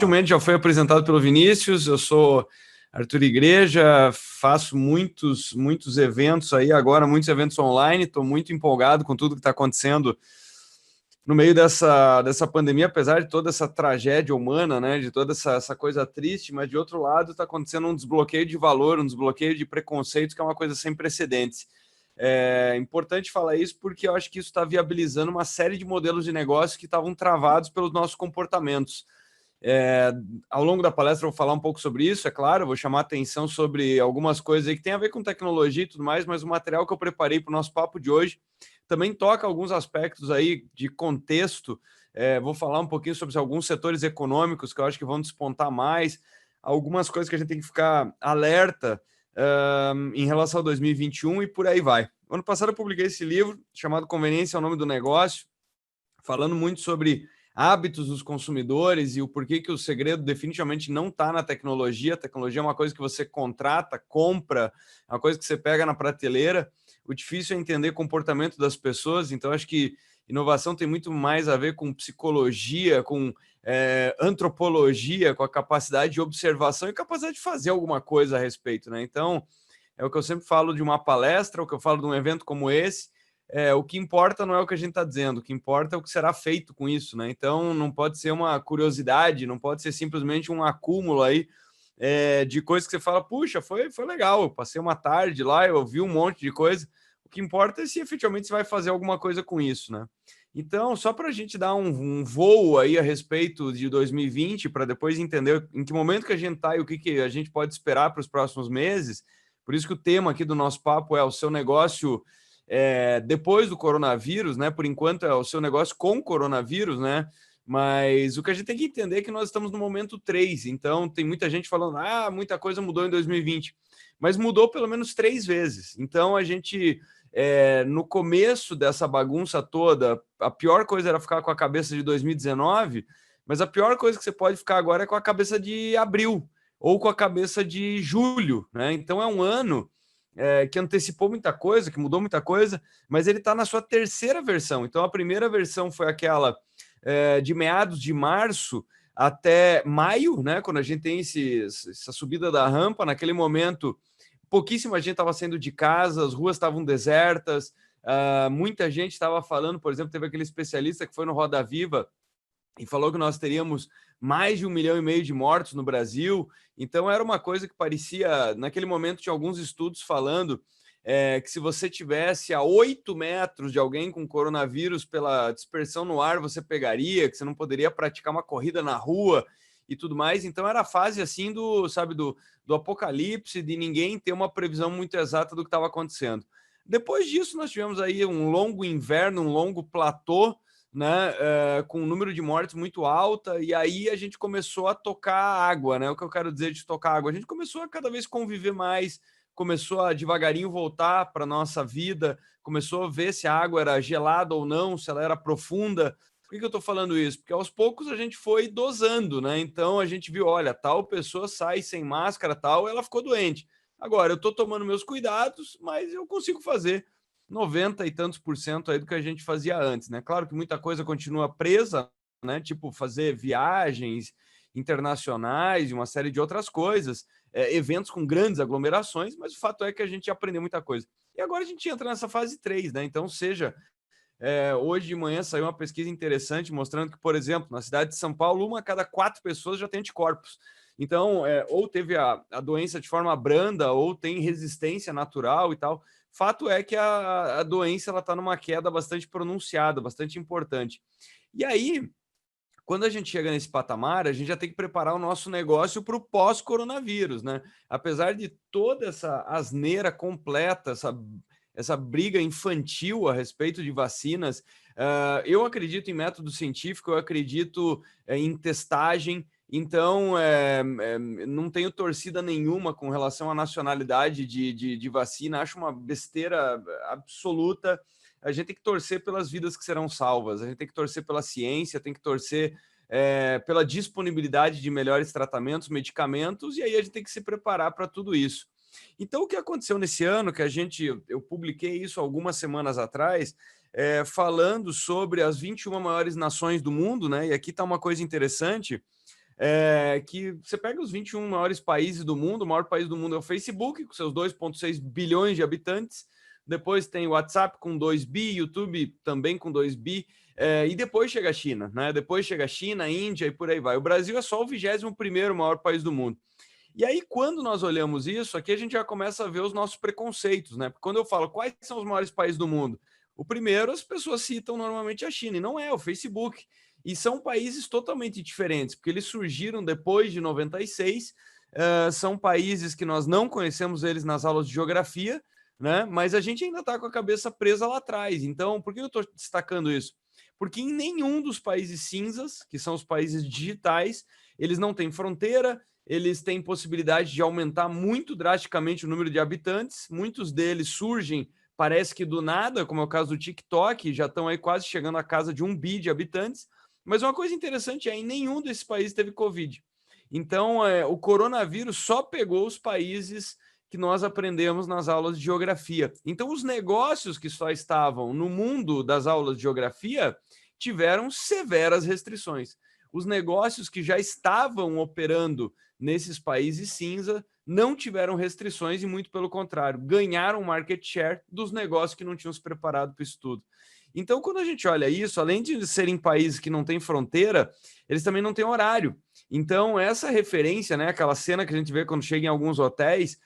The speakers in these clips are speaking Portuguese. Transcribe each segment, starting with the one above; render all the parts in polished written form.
Realmente já foi apresentado pelo Vinícius. Eu sou Arthur Igreja, faço muitos eventos aí agora, muitos eventos online. Estou muito empolgado com tudo que está acontecendo no meio dessa pandemia, apesar de toda essa tragédia humana, né, de toda essa coisa triste, mas de outro lado está acontecendo um desbloqueio de valor, um desbloqueio de preconceitos, que é uma coisa sem precedentes. É importante falar isso porque eu acho que isso está viabilizando uma série de modelos de negócio que estavam travados pelos nossos comportamentos. Ao longo da palestra eu vou falar um pouco sobre isso, é claro, eu vou chamar atenção sobre algumas coisas aí que tem a ver com tecnologia e tudo mais, mas o material que eu preparei para o nosso papo de hoje também toca alguns aspectos aí de contexto. Vou falar um pouquinho sobre alguns setores econômicos que eu acho que vão despontar mais, algumas coisas que a gente tem que ficar alerta em relação a 2021 e por aí vai. Ano passado eu publiquei esse livro chamado Conveniência é o Nome do Negócio, falando muito sobre hábitos dos consumidores e o porquê que o segredo definitivamente não está na tecnologia. A tecnologia é uma coisa que você contrata, compra, é uma coisa que você pega na prateleira. O difícil é entender o comportamento das pessoas, então acho que inovação tem muito mais a ver com psicologia, com antropologia, com a capacidade de observação e capacidade de fazer alguma coisa a respeito, né? Então, é o que eu sempre falo de uma palestra, o que eu falo de um evento como esse. O que importa não é o que a gente está dizendo, o que importa é o que será feito com isso, né? Então, não pode ser uma curiosidade, não pode ser simplesmente um acúmulo aí de coisas que você fala, puxa, foi legal, eu passei uma tarde lá, eu vi um monte de coisa. O que importa é se efetivamente você vai fazer alguma coisa com isso, né? Então, só para a gente dar um voo aí a respeito de 2020, para depois entender em que momento que a gente está e o que a gente pode esperar para os próximos meses. Por isso que o tema aqui do nosso papo é o seu negócio depois do coronavírus, né? Por enquanto é o seu negócio com coronavírus, né? Mas o que a gente tem que entender é que nós estamos no momento 3, então tem muita gente falando, muita coisa mudou em 2020, mas mudou pelo menos 3 vezes. Então a gente, no começo dessa bagunça toda, a pior coisa era ficar com a cabeça de 2019, mas a pior coisa que você pode ficar agora é com a cabeça de abril, ou com a cabeça de julho, né? Então é um ano que antecipou muita coisa, que mudou muita coisa, mas ele está na sua terceira versão. Então, a primeira versão foi aquela de meados de março até maio, né? Quando a gente tem essa subida da rampa, naquele momento, pouquíssima gente estava saindo de casa, as ruas estavam desertas, muita gente estava falando, por exemplo, teve aquele especialista que foi no Roda Viva e falou que nós teríamos mais de 1,5 milhão de mortos no Brasil. Então, era uma coisa que parecia, naquele momento, tinha alguns estudos falando que se você tivesse a 8 metros de alguém com coronavírus pela dispersão no ar, você pegaria, que você não poderia praticar uma corrida na rua e tudo mais. Então, era a fase assim do apocalipse, de ninguém ter uma previsão muito exata do que estava acontecendo. Depois disso, nós tivemos aí um longo inverno, um longo platô, né, com um número de mortes muito alta, e aí a gente começou a tocar água, né? O que eu quero dizer de tocar água? A gente começou a cada vez conviver mais, começou a devagarinho voltar para a nossa vida, começou a ver se a água era gelada ou não, se ela era profunda. Por que eu estou falando isso? Porque aos poucos a gente foi dosando, né? Então a gente viu, olha, tal pessoa sai sem máscara, tal, ela ficou doente. Agora, eu estou tomando meus cuidados, mas eu consigo fazer 90 e tantos por cento aí do que a gente fazia antes, né? Claro que muita coisa continua presa, né? Tipo fazer viagens internacionais e uma série de outras coisas, eventos com grandes aglomerações, mas o fato é que a gente aprendeu muita coisa. E agora a gente entra nessa fase 3, né? Então, hoje de manhã saiu uma pesquisa interessante mostrando que, por exemplo, na cidade de São Paulo, 1 a cada 4 pessoas já tem anticorpos. Então, ou teve a doença de forma branda, ou tem resistência natural e tal. Fato é que a doença está numa queda bastante pronunciada, bastante importante. E aí, quando a gente chega nesse patamar, a gente já tem que preparar o nosso negócio para o pós-coronavírus, né? Apesar de toda essa asneira completa, essa briga infantil a respeito de vacinas, eu acredito em método científico, eu acredito em testagem, então não tenho torcida nenhuma com relação à nacionalidade de vacina, acho uma besteira absoluta. A gente tem que torcer pelas vidas que serão salvas, a gente tem que torcer pela ciência, tem que torcer pela disponibilidade de melhores tratamentos, medicamentos, e aí a gente tem que se preparar para tudo isso. Então, o que aconteceu nesse ano, eu publiquei isso algumas semanas atrás, falando sobre as 21 maiores nações do mundo, né? E aqui está uma coisa interessante. que você pega os 21 maiores países do mundo, o maior país do mundo é o Facebook, com seus 2,6 bilhões de habitantes, depois tem o WhatsApp com 2 bi, YouTube também com 2 bi, e depois chega a China, né? Depois chega a China, a Índia e por aí vai. O Brasil é só o 21º maior país do mundo. E aí, quando nós olhamos isso, aqui a gente já começa a ver os nossos preconceitos, né? Porque quando eu falo quais são os maiores países do mundo, o primeiro as pessoas citam normalmente a China, e não é o Facebook. E são países totalmente diferentes, porque eles surgiram depois de 96, são países que nós não conhecemos eles nas aulas de geografia, né? Mas a gente ainda está com a cabeça presa lá atrás. Então, por que eu estou destacando isso? Porque em nenhum dos países cinzas, que são os países digitais, eles não têm fronteira, eles têm possibilidade de aumentar muito drasticamente o número de habitantes. Muitos deles surgem, parece que do nada, como é o caso do TikTok, já estão aí quase chegando à casa de 1 bi de habitantes. Mas uma coisa interessante é em nenhum desses países teve Covid. Então, o coronavírus só pegou os países que nós aprendemos nas aulas de geografia. Então, os negócios que só estavam no mundo das aulas de geografia tiveram severas restrições. Os negócios que já estavam operando nesses países cinza não tiveram restrições e, muito pelo contrário, ganharam market share dos negócios que não tinham se preparado para isso tudo. Então, quando a gente olha isso, além de serem países que não têm fronteira, eles também não têm horário. Então, essa referência, né, aquela cena que a gente vê quando chega em alguns hotéis,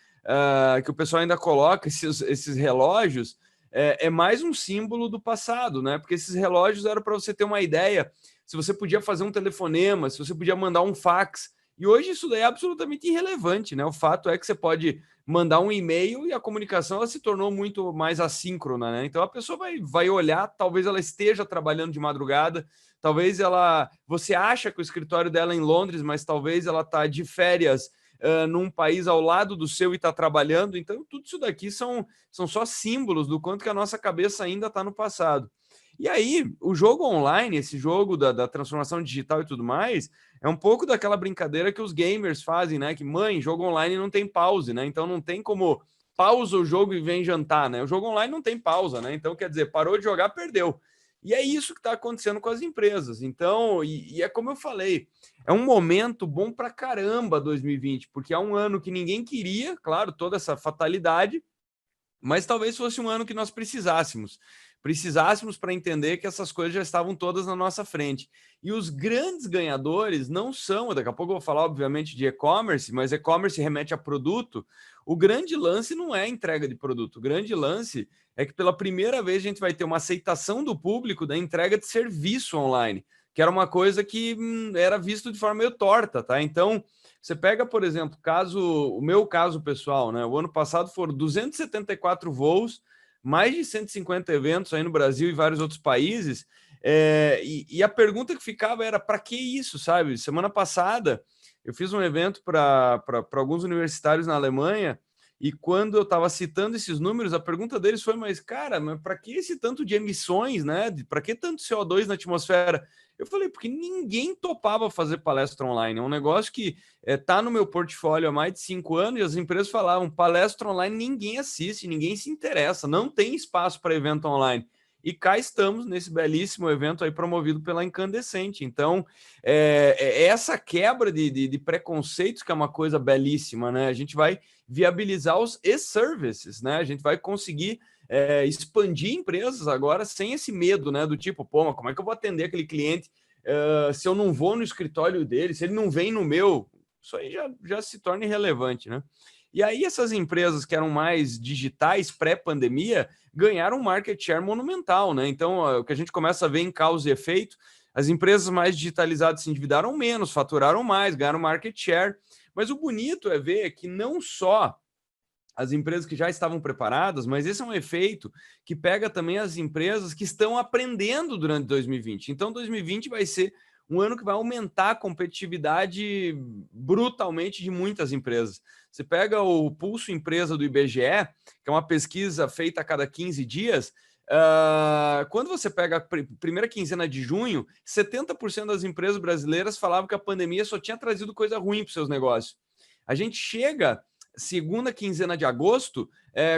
que o pessoal ainda coloca esses relógios, é mais um símbolo do passado, né? Porque esses relógios eram para você ter uma ideia, se você podia fazer um telefonema, se você podia mandar um fax. E hoje isso daí é absolutamente irrelevante, né? O fato é que você pode mandar um e-mail e a comunicação ela se tornou muito mais assíncrona, né? Então a pessoa vai olhar, talvez ela esteja trabalhando de madrugada, talvez você acha que o escritório dela é em Londres, mas talvez ela está de férias num país ao lado do seu e está trabalhando. Então tudo isso daqui são só símbolos do quanto que a nossa cabeça ainda está no passado. E aí, o jogo online, esse jogo da transformação digital e tudo mais, é um pouco daquela brincadeira que os gamers fazem, né? Que, jogo online não tem pause, né? Então não tem como pausa o jogo e vem jantar, né? O jogo online não tem pausa, né? Então, quer dizer, parou de jogar, perdeu. E é isso que está acontecendo com as empresas. Então, e é como eu falei, é um momento bom para caramba 2020, porque é um ano que ninguém queria, claro, toda essa fatalidade, mas talvez fosse um ano que nós precisássemos para entender que essas coisas já estavam todas na nossa frente. E os grandes ganhadores não são, daqui a pouco eu vou falar, obviamente, de e-commerce, mas e-commerce remete a produto. O grande lance não é a entrega de produto, o grande lance é que pela primeira vez a gente vai ter uma aceitação do público da entrega de serviço online, que era uma coisa que era visto de forma meio torta, tá? Então, você pega, por exemplo, o meu caso pessoal, né? O ano passado foram 274 voos, mais de 150 eventos aí no Brasil e vários outros países. E a pergunta que ficava era: para que isso, sabe? Semana passada eu fiz um evento para alguns universitários na Alemanha. E quando eu estava citando esses números, a pergunta deles foi: mas cara, para que esse tanto de emissões, né? Para que tanto CO2 na atmosfera? Eu falei, porque ninguém topava fazer palestra online. É um negócio que está no meu portfólio há mais de 5 anos e as empresas falavam, palestra online ninguém assiste, ninguém se interessa, não tem espaço para evento online. E cá estamos nesse belíssimo evento aí promovido pela Incandescente. Então, essa quebra de preconceitos que é uma coisa belíssima, né? A gente vai viabilizar os e-services, né? A gente vai conseguir expandir empresas agora sem esse medo, né? Do tipo, pô, mas como é que eu vou atender aquele cliente se eu não vou no escritório dele, se ele não vem no meu? Isso aí já se torna irrelevante, né? E aí essas empresas que eram mais digitais pré-pandemia ganharam um market share monumental, né? Então, o que a gente começa a ver em causa e efeito, as empresas mais digitalizadas se endividaram menos, faturaram mais, ganharam market share. Mas o bonito é ver que não só as empresas que já estavam preparadas, mas esse é um efeito que pega também as empresas que estão aprendendo durante 2020. Então, 2020 vai ser um ano que vai aumentar a competitividade brutalmente de muitas empresas. Você pega o Pulso Empresa do IBGE, que é uma pesquisa feita a cada 15 dias, quando você pega a primeira quinzena de junho, 70% das empresas brasileiras falavam que a pandemia só tinha trazido coisa ruim para os seus negócios. A gente chega segunda quinzena de agosto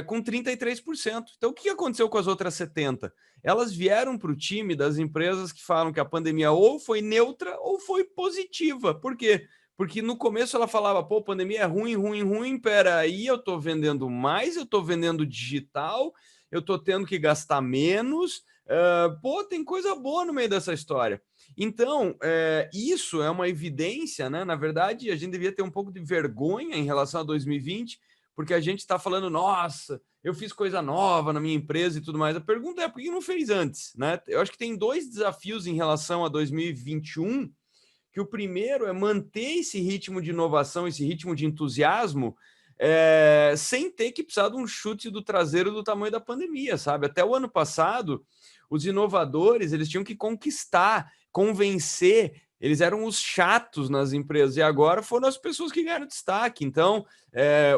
com 33%. Então, o que aconteceu com as outras 70%? Elas vieram para o time das empresas que falam que a pandemia ou foi neutra ou foi positiva. Por quê? Porque no começo ela falava, pô, pandemia é ruim, ruim, ruim, peraí, eu estou vendendo mais, eu estou vendendo digital, eu estou tendo que gastar menos, pô, tem coisa boa no meio dessa história. Então, isso é uma evidência, né? Na verdade, a gente devia ter um pouco de vergonha em relação a 2020, porque a gente está falando, nossa, eu fiz coisa nova na minha empresa e tudo mais. A pergunta é, por que não fez antes, né? Eu acho que tem dois desafios em relação a 2021, que o primeiro é manter esse ritmo de inovação, esse ritmo de entusiasmo, sem ter que precisar de um chute do traseiro do tamanho da pandemia, sabe? Até o ano passado, os inovadores, eles tinham que conquistar, convencer, eles eram os chatos nas empresas, e agora foram as pessoas que ganharam destaque. Então,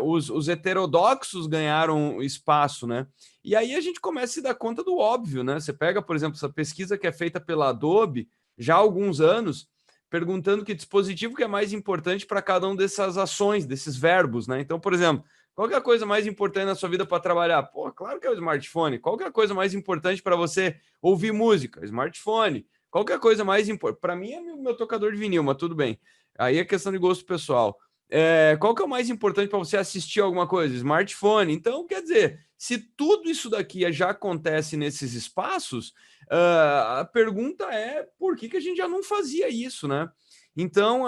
os heterodoxos ganharam espaço, né? E aí a gente começa a se dar conta do óbvio, né? Você pega, por exemplo, essa pesquisa que é feita pela Adobe já há alguns anos, perguntando que dispositivo que é mais importante para cada uma dessas ações, desses verbos, né? Então, por exemplo, qual que é a coisa mais importante na sua vida para trabalhar? Pô, claro que é o smartphone. Qual que é a coisa mais importante para você ouvir música? Smartphone. Qual que é a coisa mais importante? Para mim é meu tocador de vinil, mas tudo bem. Aí é questão de gosto pessoal. Qual que é o mais importante para você assistir alguma coisa? Smartphone. Então, quer dizer, se tudo isso daqui já acontece nesses espaços, a pergunta é por que a gente já não fazia isso, né? Então,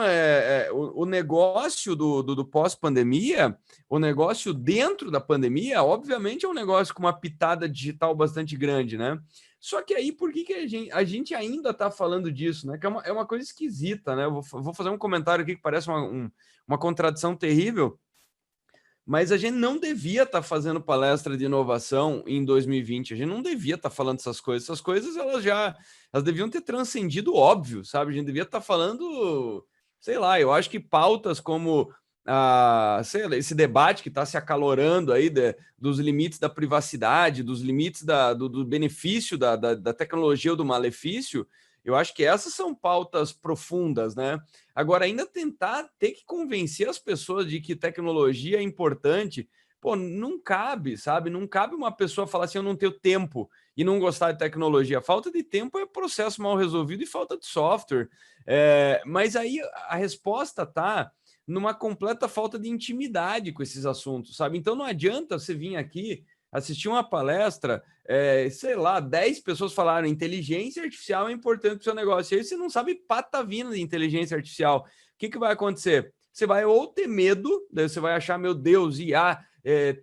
o negócio do pós-pandemia, o negócio dentro da pandemia, obviamente é um negócio com uma pitada digital bastante grande, né? Só que aí, por que a gente ainda está falando disso, né? Que é uma coisa esquisita, né? Eu vou fazer um comentário aqui que parece uma contradição terrível, mas a gente não devia estar fazendo palestra de inovação em 2020. A gente não devia estar falando essas coisas. Essas coisas elas deviam ter transcendido o óbvio, sabe? A gente devia estar falando, sei lá, eu acho que pautas como sei lá, esse debate que está se acalorando aí dos limites da privacidade, dos limites do benefício da tecnologia ou do malefício. Eu acho que essas são pautas profundas, né? Agora, ainda tentar ter que convencer as pessoas de que tecnologia é importante, pô, não cabe, sabe? Não cabe uma pessoa falar assim, eu não tenho tempo e não gostar de tecnologia. Falta de tempo é processo mal resolvido e falta de software. Mas aí a resposta tá numa completa falta de intimidade com esses assuntos, sabe? Então não adianta você vir aqui assistir uma palestra, sei lá, 10 pessoas falaram inteligência artificial é importante para o seu negócio. E aí você não sabe patavina de inteligência artificial. O que vai acontecer? Você vai ou ter medo, daí você vai achar, meu Deus, IA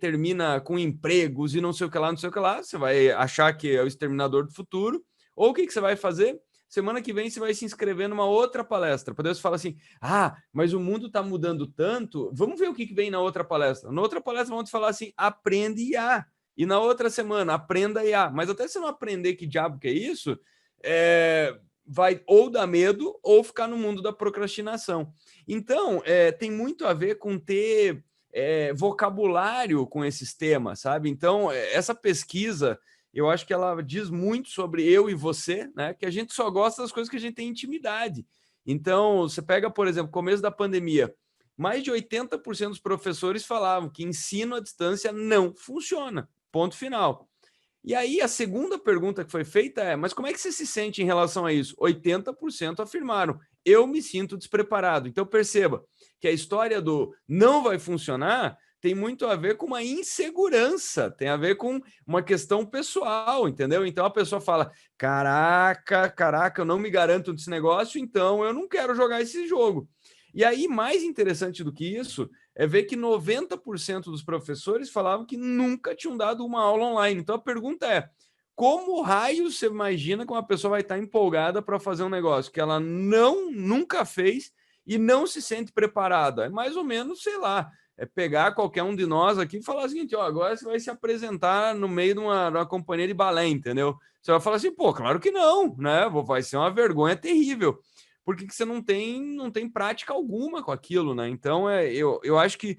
termina com empregos e não sei o que lá, não sei o que lá. Você vai achar que é o exterminador do futuro. Ou o que você vai fazer? Semana que vem você vai se inscrever numa outra palestra. Para Deus falar assim, mas o mundo está mudando tanto, vamos ver o que vem na outra palestra. Na outra palestra vão te falar assim, aprende IA. E na outra semana, aprenda IA. Mas até você não aprender que diabo que é isso, vai ou dar medo ou ficar no mundo da procrastinação. Então, tem muito a ver com ter vocabulário com esses temas, sabe? Então, essa pesquisa, eu acho que ela diz muito sobre eu e você, né? Que a gente só gosta das coisas que a gente tem intimidade. Então, você pega, por exemplo, começo da pandemia, mais de 80% dos professores falavam que ensino à distância não funciona. Ponto final. E aí a segunda pergunta que foi feita é, mas como é que você se sente em relação a isso? 80% afirmaram, eu me sinto despreparado. Então perceba que a história do não vai funcionar tem muito a ver com uma insegurança, tem a ver com uma questão pessoal, entendeu? Então a pessoa fala, caraca, eu não me garanto desse negócio, então eu não quero jogar esse jogo. E aí, mais interessante do que isso, é ver que 90% dos professores falavam que nunca tinham dado uma aula online. Então a pergunta é: como raio você imagina que uma pessoa vai estar empolgada para fazer um negócio que ela nunca fez e não se sente preparada? É mais ou menos, sei lá, pegar qualquer um de nós aqui e falar o seguinte: ó, agora você vai se apresentar no meio de uma companhia de balé, entendeu? Você vai falar assim, pô, claro que não, né? Vai ser uma vergonha terrível porque você não tem prática alguma com aquilo, né? Então, eu acho que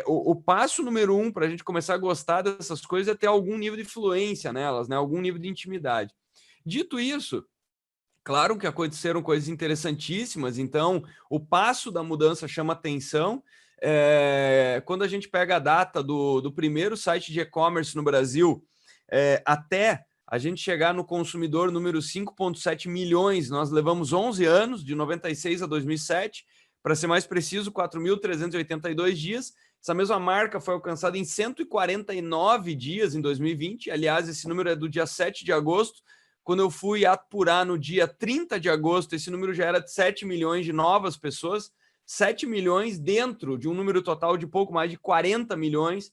o passo número 1 para a gente começar a gostar dessas coisas é ter algum nível de fluência nelas, né? Algum nível de intimidade. Dito isso, claro que aconteceram coisas interessantíssimas, então o passo da mudança chama atenção. quando a gente pega a data do primeiro site de e-commerce no Brasil, até a gente chegar no consumidor número 5,7 milhões, nós levamos 11 anos, de 96 a 2007, para ser mais preciso, 4.382 dias. Essa mesma marca foi alcançada em 149 dias em 2020. Aliás, esse número é do dia 7 de agosto. Quando eu fui apurar no dia 30 de agosto, esse número já era de 7 milhões de novas pessoas. 7 milhões dentro de um número total de pouco mais de 40 milhões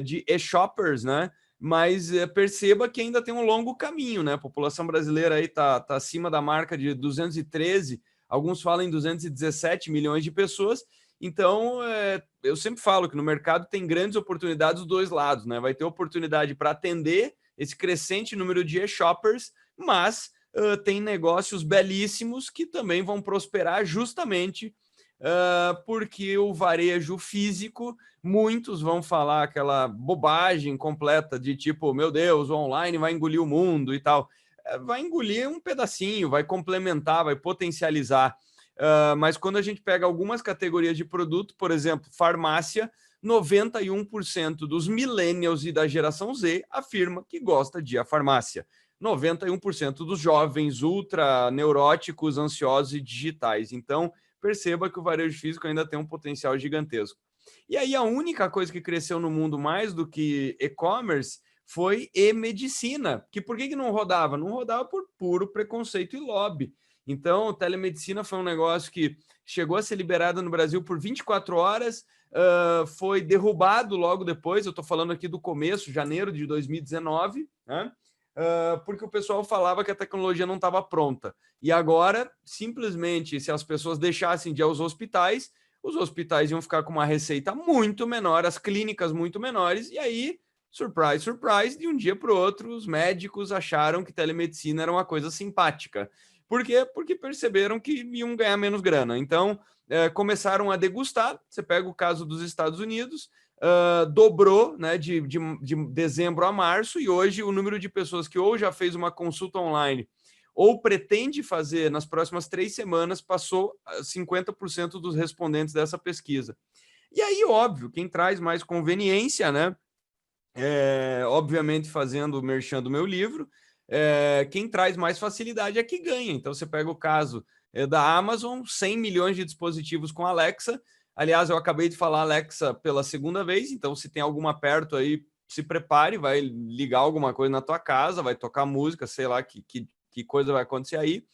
de e-shoppers, né? Mas perceba que ainda tem um longo caminho, né? A população brasileira aí tá acima da marca de 213, alguns falam em 217 milhões de pessoas. Então, eu sempre falo que no mercado tem grandes oportunidades dos dois lados, né? Vai ter oportunidade para atender esse crescente número de e-shoppers, mas tem negócios belíssimos que também vão prosperar justamente porque o varejo físico, muitos vão falar aquela bobagem completa de tipo, meu Deus, o online vai engolir o mundo e tal. Vai engolir um pedacinho, vai complementar, vai potencializar. Mas quando a gente pega algumas categorias de produto, por exemplo, farmácia, 91% dos millennials e da geração Z afirma que gosta de ir à farmácia. 91% dos jovens ultra neuróticos, ansiosos e digitais. Então, perceba que o varejo físico ainda tem um potencial gigantesco. E aí a única coisa que cresceu no mundo mais do que e-commerce foi e-medicina. Que por que não rodava? Não rodava por puro preconceito e lobby. Então, telemedicina foi um negócio que chegou a ser liberado no Brasil por 24 horas, foi derrubado logo depois, eu estou falando aqui do começo, janeiro de 2019, né? Porque o pessoal falava que a tecnologia não estava pronta. E agora, simplesmente, se as pessoas deixassem de ir aos hospitais, os hospitais iam ficar com uma receita muito menor, as clínicas muito menores, e aí, surprise, surprise, de um dia para o outro, os médicos acharam que telemedicina era uma coisa simpática. Por quê? Porque perceberam que iam ganhar menos grana. Então, começaram a degustar. Você pega o caso dos Estados Unidos, dobrou, né, de dezembro a março, e hoje o número de pessoas que ou já fez uma consulta online ou pretende fazer nas próximas 3 semanas passou 50% dos respondentes dessa pesquisa. E aí, óbvio, quem traz mais conveniência, né? Obviamente fazendo o merchan do meu livro, quem traz mais facilidade é que ganha. Então você pega o caso da Amazon, 100 milhões de dispositivos com Alexa. Aliás, eu acabei de falar Alexa pela segunda vez, então se tem alguma perto aí, se prepare, vai ligar alguma coisa na tua casa, vai tocar música, sei lá que coisa vai acontecer aí.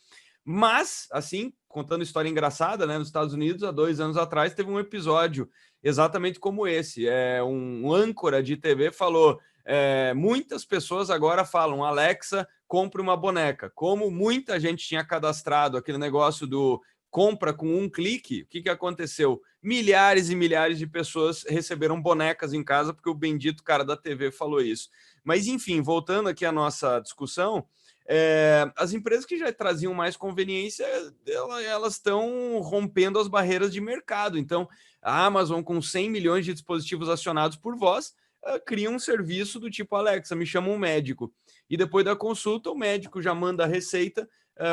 Mas, assim, contando história engraçada, né? Nos Estados Unidos, há 2 anos atrás, teve um episódio exatamente como esse. Um âncora de TV falou: muitas pessoas agora falam, Alexa, compre uma boneca. Como muita gente tinha cadastrado aquele negócio do compra com um clique, o que aconteceu? Milhares e milhares de pessoas receberam bonecas em casa porque o bendito cara da TV falou isso. Mas, enfim, voltando aqui à nossa discussão, as empresas que já traziam mais conveniência, elas estão rompendo as barreiras de mercado. Então, a Amazon, com 100 milhões de dispositivos acionados por voz, cria um serviço do tipo, Alexa, me chama um médico. E depois da consulta, o médico já manda a receita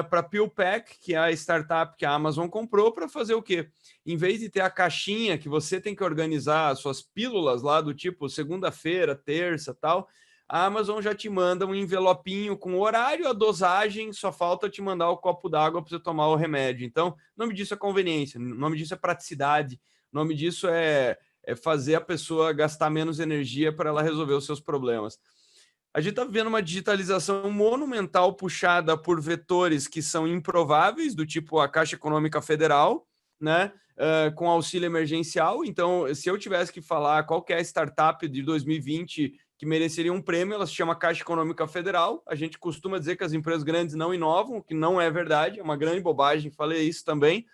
para a PillPack, que é a startup que a Amazon comprou, para fazer o quê? Em vez de ter a caixinha que você tem que organizar as suas pílulas lá do tipo segunda-feira, terça, tal, a Amazon já te manda um envelopinho com horário, a dosagem, só falta te mandar o copo d'água para você tomar o remédio. Então, o nome disso é conveniência, o nome disso é praticidade, o nome disso é fazer a pessoa gastar menos energia para ela resolver os seus problemas. A gente está vivendo uma digitalização monumental puxada por vetores que são improváveis, do tipo a Caixa Econômica Federal, né? Com auxílio emergencial. Então, se eu tivesse que falar qual que é a startup de 2020 que mereceria um prêmio, ela se chama Caixa Econômica Federal. A gente costuma dizer que as empresas grandes não inovam, o que não é verdade, é uma grande bobagem, falei isso também.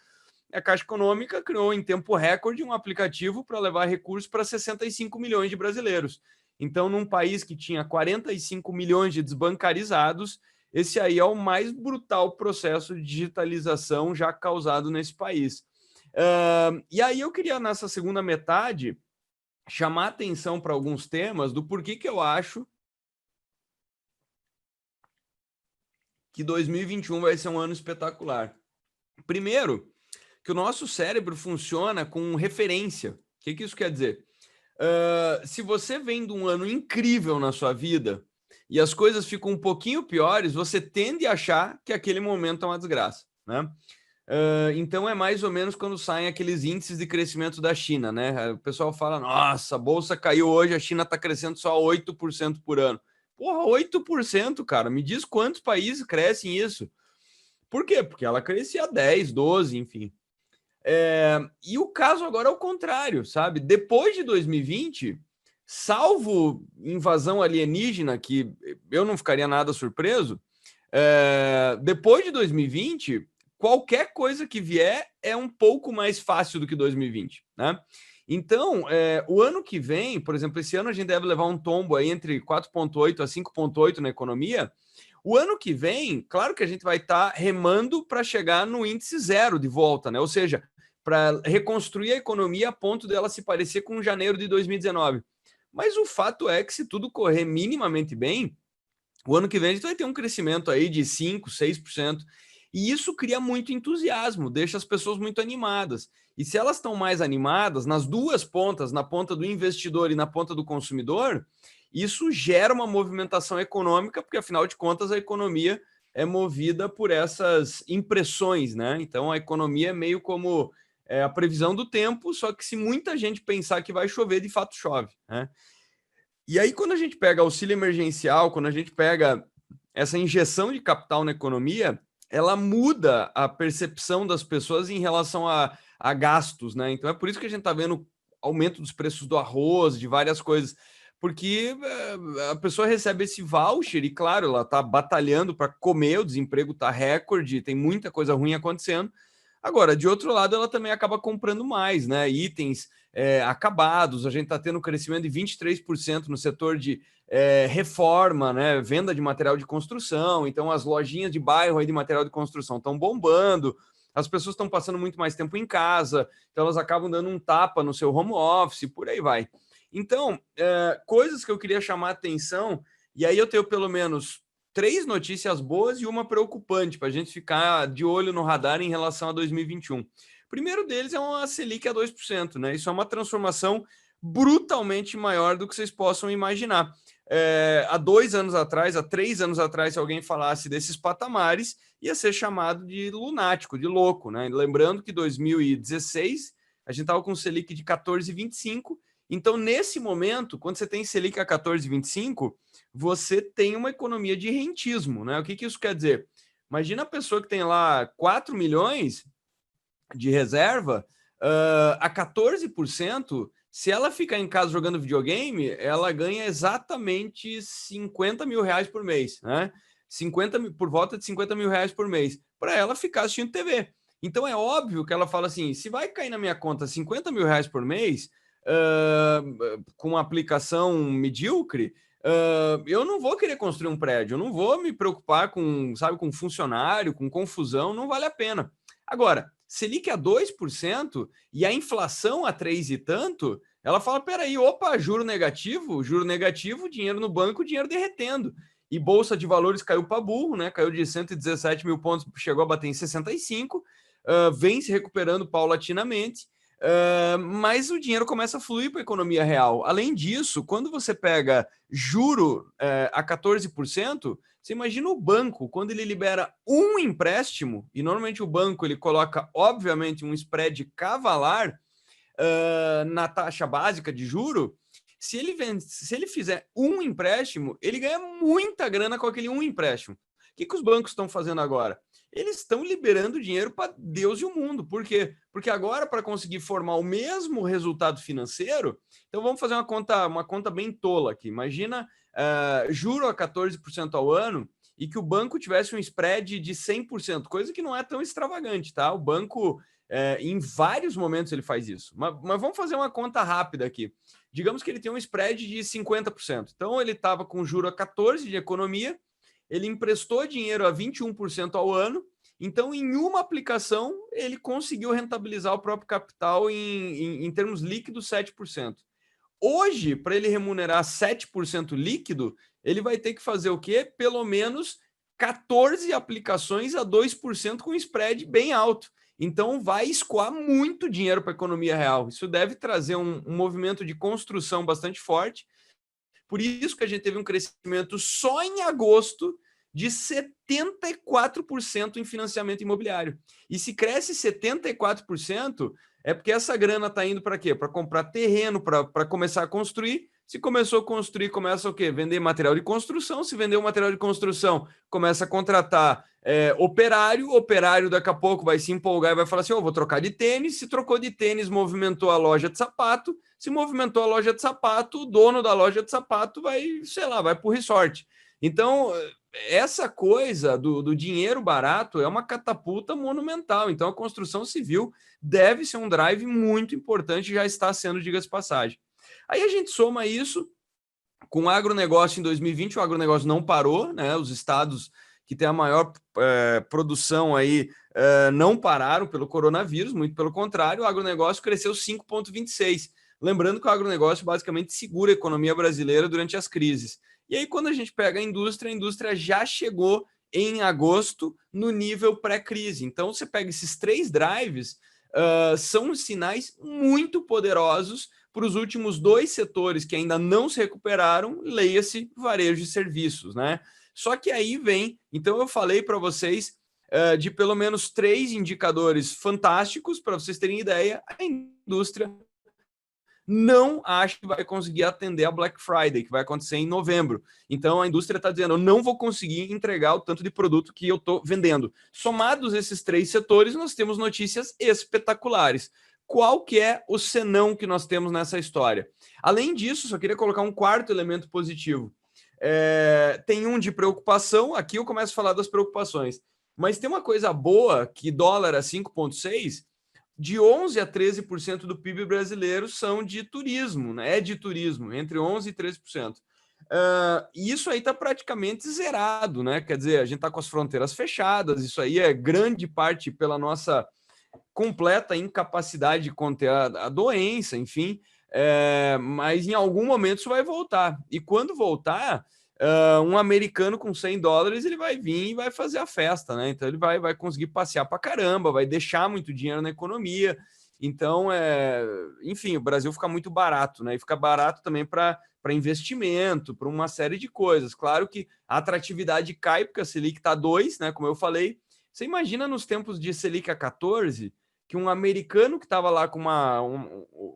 A Caixa Econômica criou em tempo recorde um aplicativo para levar recursos para 65 milhões de brasileiros. Então, num país que tinha 45 milhões de desbancarizados, esse aí é o mais brutal processo de digitalização já causado nesse país. E aí eu queria, nessa segunda metade, chamar atenção para alguns temas do porquê que eu acho que 2021 vai ser um ano espetacular. Primeiro, que o nosso cérebro funciona com referência. O que isso quer dizer? Se você vem de um ano incrível na sua vida e as coisas ficam um pouquinho piores, você tende a achar que aquele momento é uma desgraça, né? Então é mais ou menos quando saem aqueles índices de crescimento da China, né? O pessoal fala, nossa, a bolsa caiu hoje, a China está crescendo só 8% por ano. Porra, 8%, cara, me diz quantos países crescem isso? Por quê? Porque ela crescia 10, 12, enfim. E o caso agora é o contrário, sabe? Depois de 2020, salvo invasão alienígena, que eu não ficaria nada surpreso, depois de 2020, qualquer coisa que vier é um pouco mais fácil do que 2020, né? Então, o ano que vem, por exemplo, esse ano a gente deve levar um tombo aí entre 4,8 a 5,8 na economia. O ano que vem, claro que a gente vai estar remando para chegar no índice zero de volta, né? Ou seja, para reconstruir a economia a ponto dela se parecer com janeiro de 2019. Mas o fato é que se tudo correr minimamente bem, o ano que vem a gente vai ter um crescimento aí de 5%, 6%. E isso cria muito entusiasmo, deixa as pessoas muito animadas. E se elas estão mais animadas, nas duas pontas, na ponta do investidor e na ponta do consumidor, isso gera uma movimentação econômica, porque afinal de contas a economia é movida por essas impressões, né? Então a economia é meio como a previsão do tempo, só que se muita gente pensar que vai chover, de fato chove, né? E aí, quando a gente pega auxílio emergencial, quando a gente pega essa injeção de capital na economia, ela muda a percepção das pessoas em relação a gastos, né? Então é por isso que a gente está vendo aumento dos preços do arroz, de várias coisas, porque a pessoa recebe esse voucher e, claro, ela está batalhando para comer, o desemprego está recorde, tem muita coisa ruim acontecendo. Agora, de outro lado, ela também acaba comprando mais, né? Itens acabados, a gente está tendo um crescimento de 23% no setor de reforma, né? Venda de material de construção. Então, as lojinhas de bairro aí de material de construção estão bombando, as pessoas estão passando muito mais tempo em casa, então elas acabam dando um tapa no seu home office, por aí vai. Então, coisas que eu queria chamar a atenção, e aí eu tenho pelo menos 3 notícias boas e uma preocupante para a gente ficar de olho no radar em relação a 2021. O primeiro deles é uma Selic a 2%, né? Isso é uma transformação brutalmente maior do que vocês possam imaginar. Há 2 anos atrás, há 3 anos atrás, se alguém falasse desses patamares, ia ser chamado de lunático, de louco, né? Lembrando que 2016 a gente estava com Selic de 14,25. Então, nesse momento, quando você tem Selic a 14,25, você tem uma economia de rentismo, né? O que isso quer dizer? Imagina a pessoa que tem lá 4 milhões de reserva, a 14%, se ela ficar em casa jogando videogame, ela ganha exatamente 50 mil reais por mês, né? Por volta de 50 mil reais por mês, para ela ficar assistindo TV. Então é óbvio que ela fala assim: se vai cair na minha conta 50 mil reais por mês, com uma aplicação medíocre, eu não vou querer construir um prédio, eu não vou me preocupar com, sabe, com funcionário, com confusão, não vale a pena. Agora, Selic a 2% e a inflação a 3 e tanto, ela fala, peraí, opa, juro negativo, dinheiro no banco, dinheiro derretendo. E Bolsa de Valores caiu para burro, né? Caiu de 117 mil pontos, chegou a bater em 65, vem se recuperando paulatinamente, mas o dinheiro começa a fluir para a economia real. Além disso, quando você pega juro a 14%, você imagina o banco, quando ele libera um empréstimo, e normalmente o banco ele coloca, obviamente, um spread cavalar na taxa básica de juro, se ele fizer um empréstimo, ele ganha muita grana com aquele um empréstimo. O que os bancos estão fazendo agora? Eles estão liberando dinheiro para Deus e o mundo. Por quê? Porque agora, para conseguir formar o mesmo resultado financeiro, então vamos fazer uma conta bem tola aqui. Imagina juro a 14% ao ano e que o banco tivesse um spread de 100%, coisa que não é tão extravagante, tá? O banco, em vários momentos, ele faz isso. Mas vamos fazer uma conta rápida aqui. Digamos que ele tem um spread de 50%. Então, ele estava com juro a 14% de economia, ele emprestou dinheiro a 21% ao ano, então, em uma aplicação, ele conseguiu rentabilizar o próprio capital em termos líquidos 7%. Hoje, para ele remunerar 7% líquido, ele vai ter que fazer o quê? Pelo menos 14 aplicações a 2% com spread bem alto. Então vai escoar muito dinheiro para a economia real. Isso deve trazer um movimento de construção bastante forte. Por isso que a gente teve um crescimento só em agosto de 74% em financiamento imobiliário. E se cresce 74%, é porque essa grana está indo para quê? Para comprar terreno, para começar a construir. Se começou a construir, começa o quê? Vender material de construção. Se vender o material de construção, começa a contratar operário. Operário daqui a pouco vai se empolgar e vai falar assim: vou trocar de tênis. Se trocou de tênis, movimentou a loja de sapato. Se movimentou a loja de sapato, o dono da loja de sapato vai, sei lá, vai para o resort. Então, essa coisa do dinheiro barato é uma catapulta monumental. Então, a construção civil deve ser um drive muito importante, já está sendo, diga-se passagem. Aí a gente soma isso com o agronegócio em 2020, o agronegócio não parou, né? Os estados que têm a maior produção aí não pararam pelo coronavírus, muito pelo contrário, o agronegócio cresceu 5,26%. Lembrando que o agronegócio basicamente segura a economia brasileira durante as crises. E aí, quando a gente pega a indústria já chegou em agosto no nível pré-crise. Então, você pega esses três drives, são sinais muito poderosos para os últimos dois setores que ainda não se recuperaram, leia-se varejo e serviços, né? Só que aí vem, então eu falei para vocês de pelo menos três indicadores fantásticos, para vocês terem ideia, a indústria não acho que vai conseguir atender a Black Friday, que vai acontecer em novembro. Então a indústria está dizendo: eu não vou conseguir entregar o tanto de produto que eu estou vendendo. Somados esses três setores, nós temos notícias espetaculares. Qual que é o senão que nós temos nessa história? Além disso, só queria colocar um quarto elemento positivo. Tem um de preocupação, aqui eu começo a falar das preocupações, mas tem uma coisa boa, que dólar a 5,6, de 11% a 13% do PIB brasileiro são de turismo, né? É de turismo, entre 11% e 13%. E isso aí está praticamente zerado, né? Quer dizer, a gente está com as fronteiras fechadas, isso aí é grande parte pela nossa completa incapacidade de conter a doença, enfim, mas em algum momento isso vai voltar. E quando voltar, um americano com $100 ele vai vir e vai fazer a festa, né? Então ele vai conseguir passear para caramba, vai deixar muito dinheiro na economia. Então, enfim, o Brasil fica muito barato, né? E fica barato também para investimento, para uma série de coisas. Claro que a atratividade cai, porque a Selic está 2, né? Como eu falei. Você imagina nos tempos de Selic a 14, que um americano que estava lá com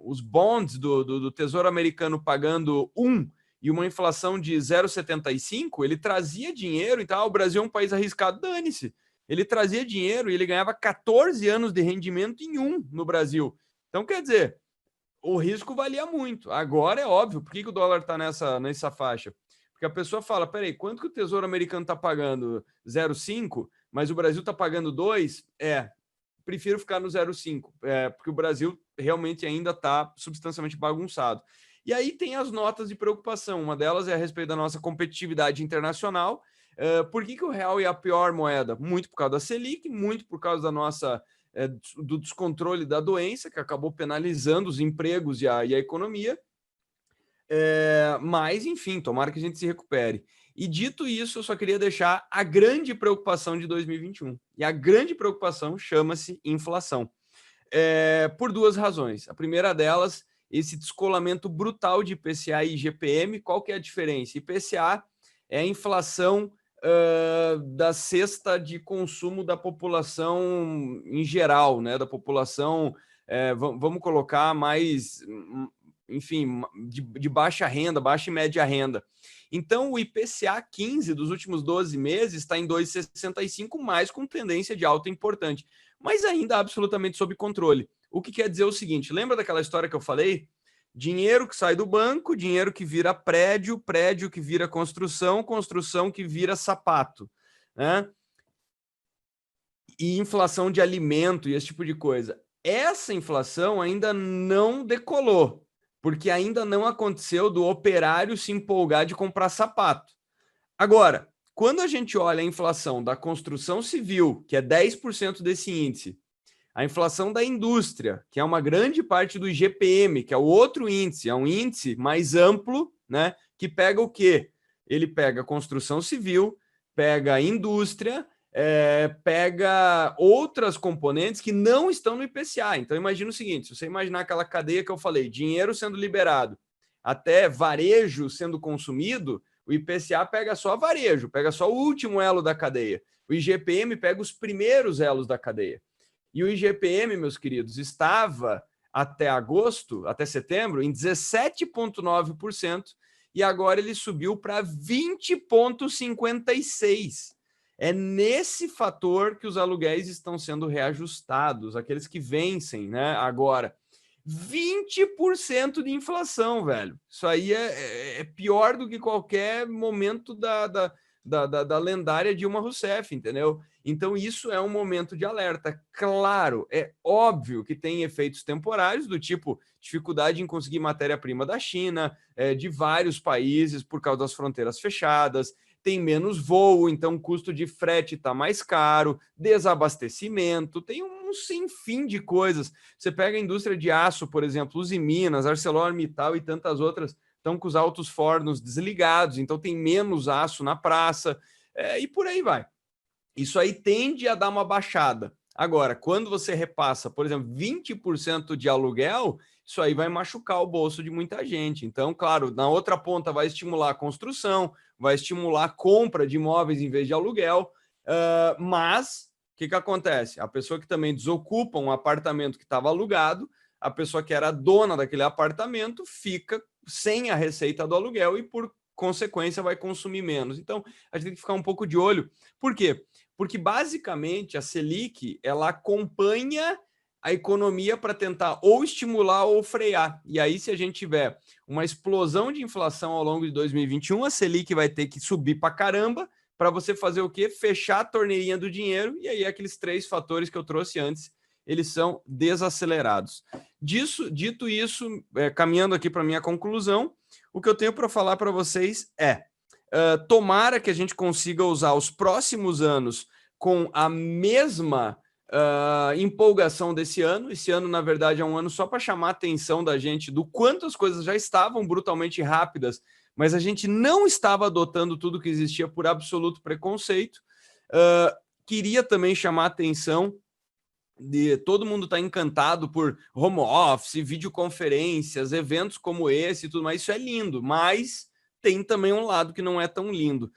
os bonds do Tesouro Americano pagando 1 e uma inflação de 0,75, ele trazia dinheiro, então o Brasil é um país arriscado, dane-se. Ele trazia dinheiro e ele ganhava 14 anos de rendimento em no Brasil. Então, quer dizer, o risco valia muito. Agora é óbvio, por que o dólar está nessa faixa? Porque a pessoa fala: peraí, quanto que o Tesouro Americano está pagando? 0,5, mas o Brasil está pagando 2? Prefiro ficar no 0,5, porque o Brasil realmente ainda está substancialmente bagunçado. E aí tem as notas de preocupação. Uma delas é a respeito da nossa competitividade internacional. Por que o real é a pior moeda? Muito por causa da Selic, muito por causa da nossa do descontrole da doença, que acabou penalizando os empregos e a economia. Mas, enfim, tomara que a gente se recupere. E dito isso, eu só queria deixar a grande preocupação de 2021. E a grande preocupação chama-se inflação. Por duas razões. A primeira delas, esse descolamento brutal de IPCA e IGPM. Qual que é a diferença? IPCA é a inflação da cesta de consumo da população em geral, né? Da população, vamos colocar mais, enfim, de baixa renda, baixa e média renda. Então, o IPCA 15 dos últimos 12 meses está em 2,65, mais com tendência de alta importante, mas ainda absolutamente sob controle. O que quer dizer o seguinte: lembra daquela história que eu falei? Dinheiro que sai do banco, dinheiro que vira prédio, prédio que vira construção, construção que vira sapato, né? E inflação de alimento e esse tipo de coisa. Essa inflação ainda não decolou, porque ainda não aconteceu do operário se empolgar de comprar sapato. Agora, quando a gente olha a inflação da construção civil, que é 10% desse índice, a inflação da indústria, que é uma grande parte do IGPM, que é o outro índice, é um índice mais amplo, né? Que pega o quê? Ele pega a construção civil, pega a indústria, pega outras componentes que não estão no IPCA. Então, imagina o seguinte, se você imaginar aquela cadeia que eu falei, dinheiro sendo liberado, até varejo sendo consumido, o IPCA pega só varejo, pega só o último elo da cadeia. O IGPM pega os primeiros elos da cadeia. E o IGPM, meus queridos, estava até agosto, até setembro, em 17,9%, e agora ele subiu para 20,56%. É nesse fator que os aluguéis estão sendo reajustados, aqueles que vencem, né? Agora, 20% de inflação, velho. Isso aí é pior do que qualquer momento da lendária Dilma Rousseff, entendeu? Então, isso é um momento de alerta. Claro, é óbvio que tem efeitos temporários, do tipo dificuldade em conseguir matéria-prima da China, de vários países por causa das fronteiras fechadas, tem menos voo, então o custo de frete está mais caro, desabastecimento, tem um sinfim de coisas. Você pega a indústria de aço, por exemplo, Usiminas, ArcelorMittal e tantas outras estão com os altos fornos desligados, então tem menos aço na praça, e por aí vai. Isso aí tende a dar uma baixada. Agora, quando você repassa, por exemplo, 20% de aluguel, isso aí vai machucar o bolso de muita gente. Então, claro, na outra ponta vai estimular a construção, vai estimular a compra de imóveis em vez de aluguel, mas o que acontece? A pessoa que também desocupa um apartamento que estava alugado, a pessoa que era dona daquele apartamento fica sem a receita do aluguel e, por consequência, vai consumir menos. Então, a gente tem que ficar um pouco de olho. Por quê? Porque, basicamente, a Selic ela acompanha a economia para tentar ou estimular ou frear. E aí, se a gente tiver uma explosão de inflação ao longo de 2021, a Selic vai ter que subir para caramba para você fazer o quê? Fechar a torneirinha do dinheiro, e aí aqueles 3 fatores que eu trouxe antes, eles são desacelerados. Dito isso, caminhando aqui para a minha conclusão, o que eu tenho para falar para vocês é tomara que a gente consiga usar os próximos anos com a mesma empolgação desse ano. Esse ano, na verdade, é um ano só para chamar a atenção da gente do quanto as coisas já estavam brutalmente rápidas, mas a gente não estava adotando tudo que existia por absoluto preconceito. Queria também chamar a atenção de todo mundo está encantado por home office, videoconferências, eventos como esse e tudo mais. Isso é lindo, mas tem também um lado que não é tão lindo.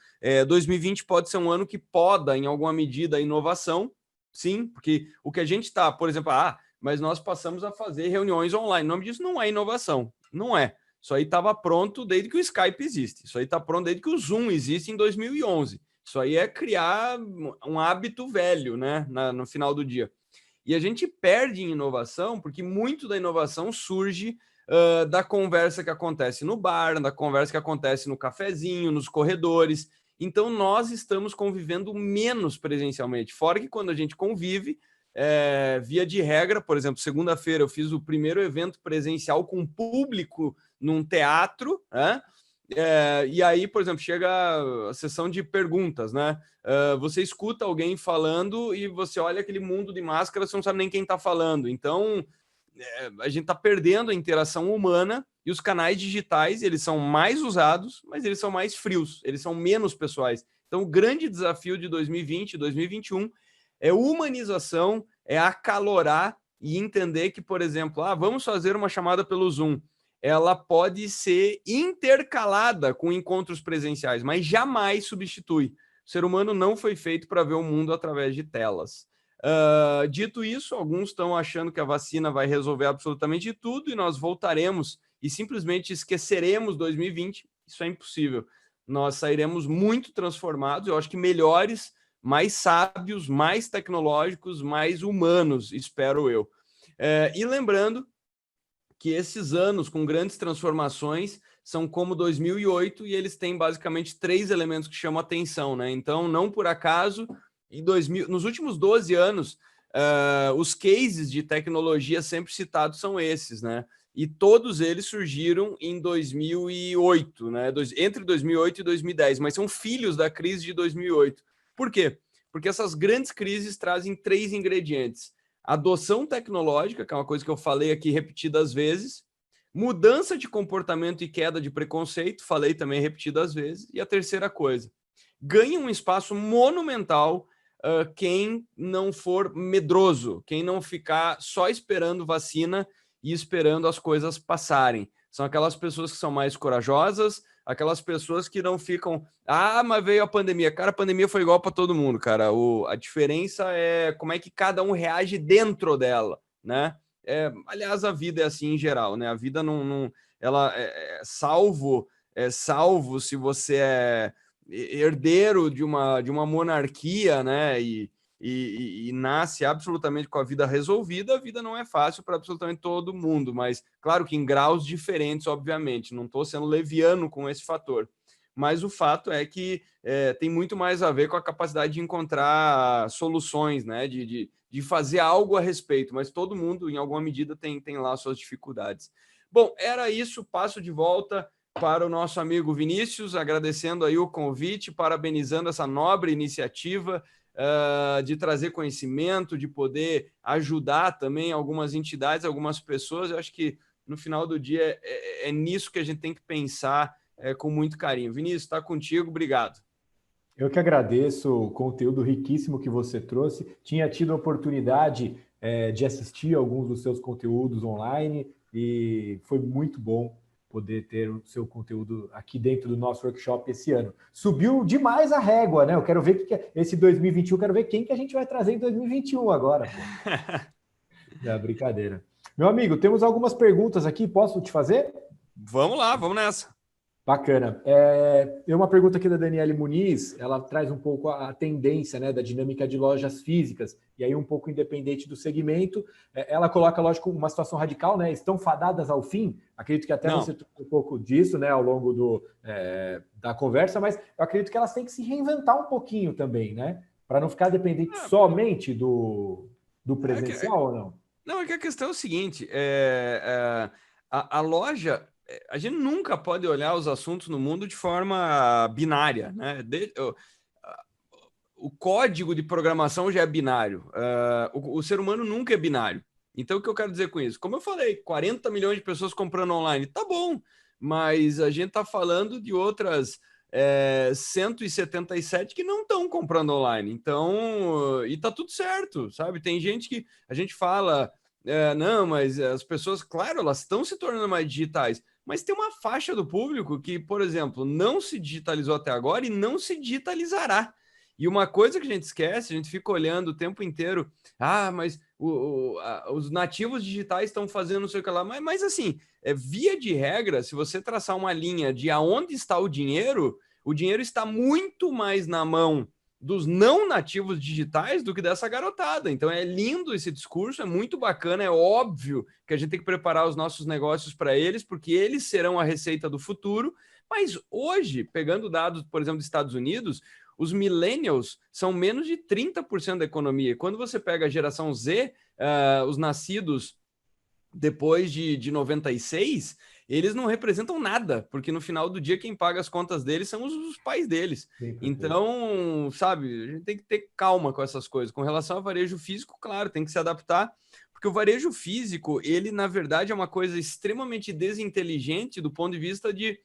2020 pode ser um ano que poda, em alguma medida, a inovação, sim, porque o que a gente está, por exemplo, mas nós passamos a fazer reuniões online. O nome disso não é inovação, não é. Isso aí estava pronto desde que o Skype existe. Isso aí está pronto desde que o Zoom existe em 2011. Isso aí é criar um hábito velho, né, no final do dia. E a gente perde em inovação porque muito da inovação surge da conversa que acontece no bar, da conversa que acontece no cafezinho, nos corredores. Então, nós estamos convivendo menos presencialmente. Fora que quando a gente convive, via de regra, por exemplo, segunda-feira eu fiz o primeiro evento presencial com público num teatro, né? E aí, por exemplo, chega a sessão de perguntas, né? Você escuta alguém falando e você olha aquele mundo de máscara, você não sabe nem quem está falando. Então, a gente está perdendo a interação humana e os canais digitais, eles são mais usados, mas eles são mais frios, eles são menos pessoais. Então, o grande desafio de 2020 e 2021 é humanização, é acalorar e entender que, por exemplo, vamos fazer uma chamada pelo Zoom. Ela pode ser intercalada com encontros presenciais, mas jamais substitui. O ser humano não foi feito para ver o mundo através de telas. Dito isso, alguns estão achando que a vacina vai resolver absolutamente tudo e nós voltaremos e simplesmente esqueceremos 2020. Isso é impossível. Nós sairemos muito transformados, eu acho que melhores, mais sábios, mais tecnológicos, mais humanos, espero eu. E lembrando que esses anos com grandes transformações são como 2008 e eles têm basicamente 3 elementos que chamam atenção, né? Então, não por acaso, nos últimos 12 anos, os cases de tecnologia sempre citados são esses, né? E todos eles surgiram em 2008, né? Entre 2008 e 2010, mas são filhos da crise de 2008. Por quê? Porque essas grandes crises trazem 3 ingredientes: adoção tecnológica, que é uma coisa que eu falei aqui repetidas vezes, mudança de comportamento e queda de preconceito, falei também repetidas vezes, e a terceira coisa, ganha um espaço monumental quem não for medroso, quem não ficar só esperando vacina e esperando as coisas passarem. São aquelas pessoas que são mais corajosas, aquelas pessoas que não ficam, mas veio a pandemia. Cara, a pandemia foi igual para todo mundo, cara. A diferença é como é que cada um reage dentro dela, né? Aliás, a vida é assim em geral, né? A vida não ela salvo se você é herdeiro de uma monarquia, né? E nasce absolutamente com a vida resolvida. A vida não é fácil para absolutamente todo mundo, mas claro que em graus diferentes, obviamente. Não estou sendo leviano com esse fator. Mas o fato é que tem muito mais a ver com a capacidade de encontrar soluções, né? De fazer algo a respeito, mas todo mundo, em alguma medida, tem lá suas dificuldades. Bom, era isso, passo de volta para o nosso amigo Vinícius, agradecendo aí o convite, parabenizando essa nobre iniciativa de trazer conhecimento, de poder ajudar também algumas entidades, algumas pessoas. Eu acho que no final do dia é nisso que a gente tem que pensar com muito carinho. Vinícius, está contigo, obrigado. Eu que agradeço o conteúdo riquíssimo que você trouxe. Tinha tido a oportunidade de assistir alguns dos seus conteúdos online e foi muito bom poder ter o seu conteúdo aqui dentro do nosso workshop esse ano. Subiu demais a régua, né? Eu quero ver esse 2021, eu quero ver quem que a gente vai trazer em 2021 agora. É brincadeira. Meu amigo, temos algumas perguntas aqui, posso te fazer? Vamos lá, vamos nessa. Bacana. Tem uma pergunta aqui da Daniele Muniz, ela traz um pouco a tendência, né, da dinâmica de lojas físicas, e aí um pouco independente do segmento. Ela coloca, lógico, uma situação radical, né? Estão fadadas ao fim. Acredito que até Não. Você trouxe um pouco disso, né, ao longo da conversa, mas eu acredito que elas têm que se reinventar um pouquinho também, né? Para não ficar dependente somente do presencial ou não? Não, é que a questão é o seguinte: a loja, a gente nunca pode olhar os assuntos no mundo de forma binária, né? O código de programação já é binário. O ser humano nunca é binário. Então, o que eu quero dizer com isso? Como eu falei, 40 milhões de pessoas comprando online, tá bom, mas a gente tá falando de outras 177 que não estão comprando online. Então, e tá tudo certo, sabe? Tem gente que a gente fala, não, mas as pessoas, claro, elas estão se tornando mais digitais, mas tem uma faixa do público que, por exemplo, não se digitalizou até agora e não se digitalizará. E uma coisa que a gente esquece, a gente fica olhando o tempo inteiro, mas os nativos digitais estão fazendo não sei o que lá, mas assim, via de regra, se você traçar uma linha de aonde está o dinheiro está muito mais na mão dos não nativos digitais do que dessa garotada. Então é lindo esse discurso, é muito bacana, é óbvio que a gente tem que preparar os nossos negócios para eles, porque eles serão a receita do futuro. Mas hoje, pegando dados, por exemplo, dos Estados Unidos, os millennials são menos de 30% da economia. Quando você pega a geração Z, os nascidos depois de 96, eles não representam nada, porque no final do dia quem paga as contas deles são os pais deles. Sim, então, sabe, a gente tem que ter calma com essas coisas. Com relação ao varejo físico, claro, tem que se adaptar, porque o varejo físico, ele na verdade é uma coisa extremamente desinteligente do ponto de vista de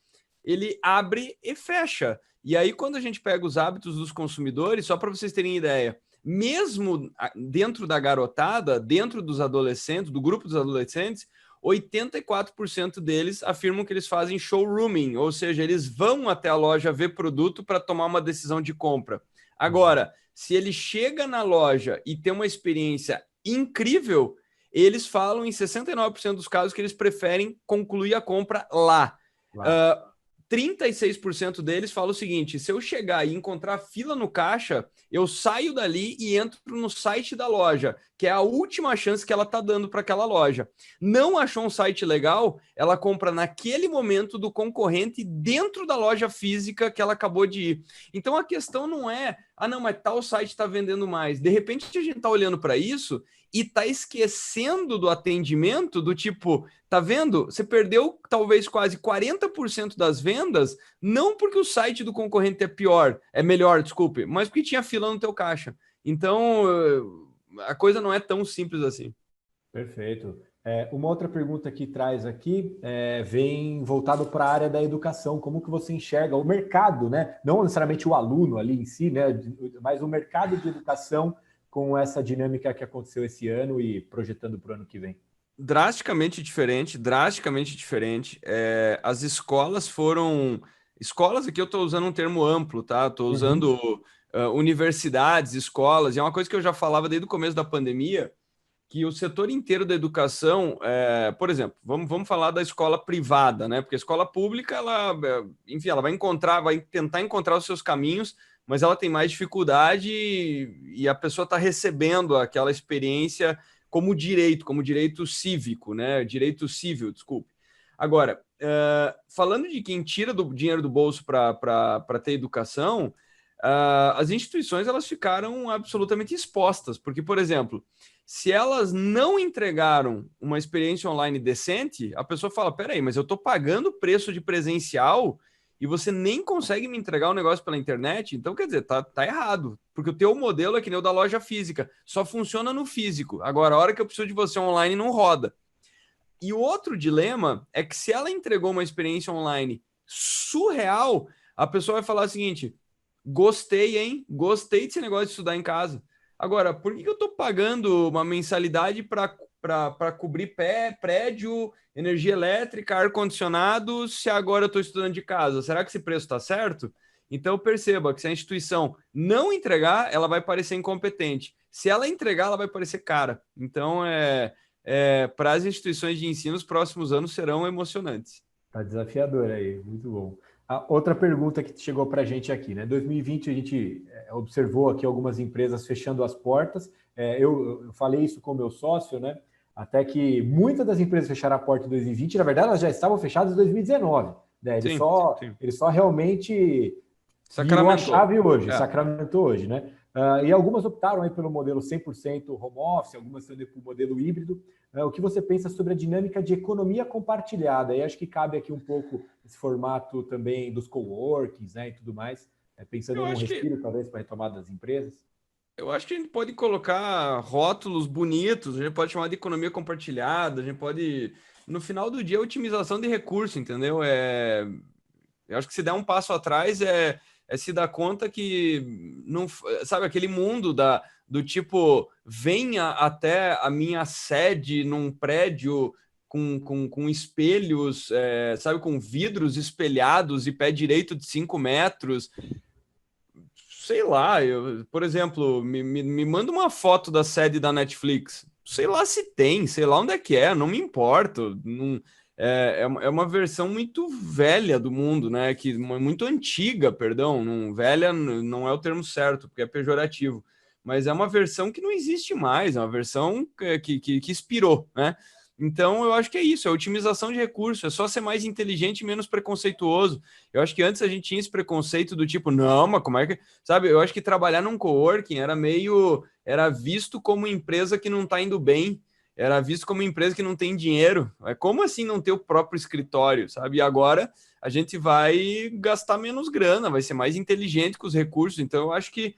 ele abre e fecha. E aí, quando a gente pega os hábitos dos consumidores, só para vocês terem ideia, mesmo dentro da garotada, dentro dos adolescentes, do grupo dos adolescentes, 84% deles afirmam que eles fazem showrooming, ou seja, eles vão até a loja ver produto para tomar uma decisão de compra. Agora, se ele chega na loja e tem uma experiência incrível, eles falam em 69% dos casos que eles preferem concluir a compra lá. 36% deles falam o seguinte: se eu chegar e encontrar fila no caixa, eu saio dali e entro no site da loja, que é a última chance que ela está dando para aquela loja. Não achou um site legal, ela compra naquele momento do concorrente dentro da loja física que ela acabou de ir. Então a questão não é, não, mas tal site está vendendo mais. De repente a gente está olhando para isso e tá esquecendo do atendimento, do tipo, tá vendo? Você perdeu talvez quase 40% das vendas, não porque o site do concorrente é melhor, desculpe, mas porque tinha fila no teu caixa. Então, a coisa não é tão simples assim. Perfeito. Uma outra pergunta que traz aqui vem voltado para a área da educação. Como que você enxerga o mercado, né? Não necessariamente o aluno ali em si, né? Mas o mercado de educação com essa dinâmica que aconteceu esse ano e projetando para o ano que vem. Drasticamente diferente, drasticamente diferente. As escolas foram... Escolas aqui eu estou usando um termo amplo, tá? Estou usando universidades, escolas, e é uma coisa que eu já falava desde o começo da pandemia, que o setor inteiro da educação, por exemplo, vamos falar da escola privada, né? Porque a escola pública, enfim, ela vai tentar encontrar os seus caminhos, mas ela tem mais dificuldade e a pessoa está recebendo aquela experiência como direito cívico, né? Direito civil, desculpe. Agora, falando de quem tira do dinheiro do bolso para ter educação, as instituições elas ficaram absolutamente expostas, porque, por exemplo, se elas não entregaram uma experiência online decente, a pessoa fala, peraí, mas eu estou pagando o preço de presencial e você nem consegue me entregar o negócio pela internet? Então, quer dizer, tá errado, porque o teu modelo é que nem o da loja física, só funciona no físico. Agora, a hora que eu preciso de você online, não roda. E o outro dilema é que se ela entregou uma experiência online surreal, a pessoa vai falar o seguinte, gostei, hein? Gostei desse negócio de estudar em casa. Agora, por que eu estou pagando uma mensalidade para cobrir prédio, energia elétrica, ar-condicionado, se agora eu estou estudando de casa? Será que esse preço está certo? Então, perceba que se a instituição não entregar, ela vai parecer incompetente. Se ela entregar, ela vai parecer cara. Então, para as instituições de ensino, os próximos anos serão emocionantes. Tá desafiador aí, muito bom. A outra pergunta que chegou para a gente aqui, né? 2020 a gente observou aqui algumas empresas fechando as portas. Eu falei isso com o meu sócio, né? Até que muitas das empresas fecharam a porta em 2020, na verdade elas já estavam fechadas em 2019. Né? Ele Sim, só, sim. ele só realmente virou a Sacramentou. chave hoje, sacramentou hoje, né? E algumas optaram aí pelo modelo 100% home office, algumas também pelo modelo híbrido. O que você pensa sobre a dinâmica de economia compartilhada? E acho que cabe aqui um pouco esse formato também dos coworkings, né, e tudo mais, pensando Eu num acho que respiro, talvez, para a retomada das empresas. Eu acho que a gente pode colocar rótulos bonitos, a gente pode chamar de economia compartilhada, a gente pode. No final do dia, otimização de recurso, entendeu? Eu acho que se der um passo atrás é se dar conta que não sabe aquele mundo do tipo venha até a minha sede num prédio com espelhos, sabe, com vidros espelhados e pé direito de 5 metros. Sei lá, por exemplo, me manda uma foto da sede da Netflix. Sei lá se tem, sei lá onde é, não me importo. Não, é uma versão muito velha do mundo, né? Muito antiga, perdão. Não, velha não é o termo certo, porque é pejorativo. Mas é uma versão que não existe mais, é uma versão que expirou, né? Então, eu acho que é isso, é otimização de recursos, é só ser mais inteligente e menos preconceituoso. Eu acho que antes a gente tinha esse preconceito do tipo, não, mas como é que. Sabe, eu acho que trabalhar num coworking era visto como empresa que não está indo bem, era visto como empresa que não tem dinheiro. Como assim não ter o próprio escritório, sabe? E agora a gente vai gastar menos grana, vai ser mais inteligente com os recursos. Então, eu acho que,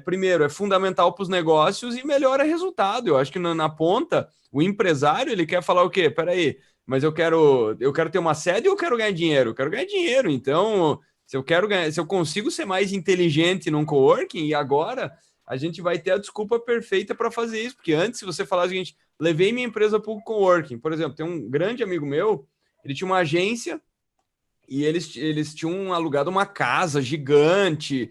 primeiro, é fundamental para os negócios e melhora resultado. Eu acho que na ponta, o empresário, ele quer falar o quê? Peraí, mas eu quero ter uma sede ou eu quero ganhar dinheiro? Eu quero ganhar dinheiro. Então, se eu consigo ser mais inteligente num coworking, e agora a gente vai ter a desculpa perfeita para fazer isso, porque antes, se você falar o seguinte, levei minha empresa para o coworking, por exemplo, tem um grande amigo meu, ele tinha uma agência e eles tinham alugado uma casa gigante,